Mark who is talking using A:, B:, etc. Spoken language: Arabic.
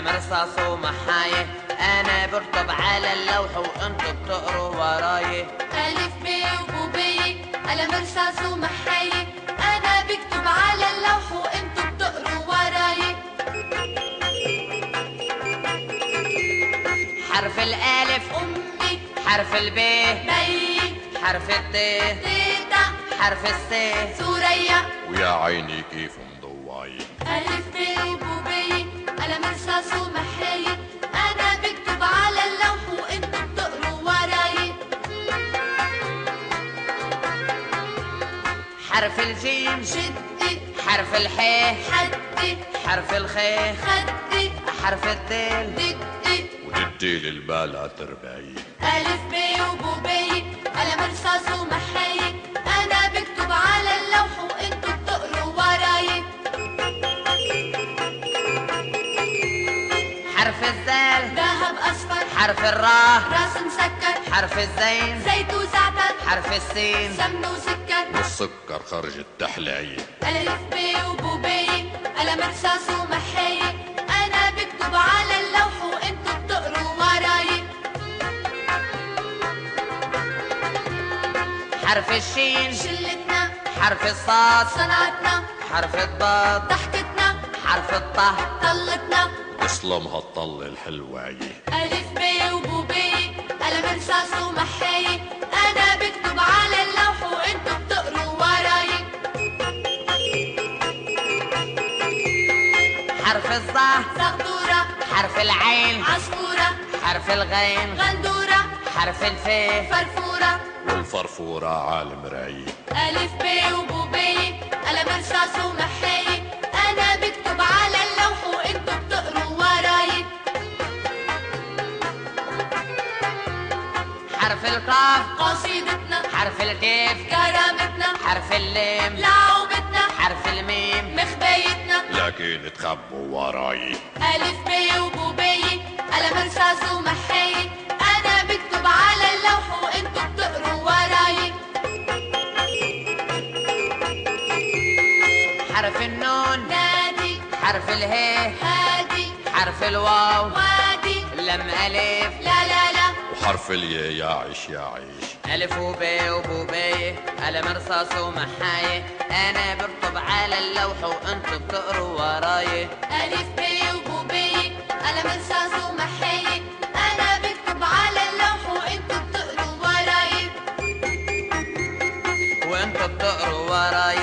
A: قلم رصاص ومحاية، أنا بكتب على اللوح وأنتوا بتقروا وراي.
B: ألف ب وبوبية، قلم رصاص ومحاية، أنا بكتب على اللوح وأنتوا بتقروا وراي.
A: حرف الألف
B: أمي،
A: حرف الب
B: بي،
A: حرف الت
B: تيتا،
A: حرف الس
B: سوريا.
C: ويا عيني كيف مضواي.
B: ألف ب وبوبية، قلم رصاص ومحاية، أنا بكتب على اللوح وأنتوا بتقروا وراي.
A: حرف الجيم
B: شدي،
A: حرف الح
B: حدي،
A: حرف الخ
B: خدي،
A: حرف الدال
B: دقي.
C: وددي للبالة ترباي.
B: ألف ب وبوبية، قلم رصاص ومحاية، أنا بكتب على اللوح وأنتوا بتقروا وراي.
A: حرف الزال
B: ذهب أصفر،
A: حرف الراء
B: راس مسكر،
A: حرف الزين
B: زيت وزعتر،
A: حرف السين
B: سمن وسكر.
C: والسكر خرج التحلية.
B: ألف ب وبوبية، قلم رصاص ومحاية، أنا بكتب على اللوح وأنتوا بتقروا وراي.
A: حرف الشين
B: شلتنا،
A: حرف الصاد
B: صنعتنا،
A: حرف الضاد
B: ضحكتنا،
A: حرف الطه
B: طلتنا.
C: تسلمها الطلة الحلواية.
B: ألف ب وبوبية، قلم رصاص ومحاية، أنا بكتب على اللوح وأنتوا بتقروا وراي.
A: حرف الظا
B: زغدورة،
A: حرف العين
B: عصفورة،
A: حرف الغين
B: غندورة،
A: حرف الفاء
B: فرفورة.
C: والفرفورة عالم راية.
B: ألف ب وبوبية، قلم رصاص ومحاية، أنا بكتب على اللوح وأنتوا بتقروا وراي.
A: حرف القاف
B: قصيدتنا،
A: حرف الكاف
B: كرامتنا،
A: حرف اللام
B: لعوبتنا،
A: حرف الميم
B: مخبايتنا.
C: لكن تخبوا وراي.
B: ألف ب وبوبية، قلم رصاص ومحاية، أنا بكتب على اللوح وأنتوا بتقروا وراي.
A: حرف النون
B: نادي،
A: حرف الهاء
B: هادي،
A: حرف الواو
B: وادي،
A: لم ألف
B: لا لا لا.
C: وحرف الياء يا عيش يا عيش.
A: ألف وباء وبوباية، قلم رصاص ومحاية، أنا بكتب على اللوح وأنتوا بتقروا وراي.
B: ألف ب وبوبية، قلم رصاص ومحاية، أنا بكتب على اللوح وأنتوا بتقروا وراي.
A: وأنتوا بتقروا وراي.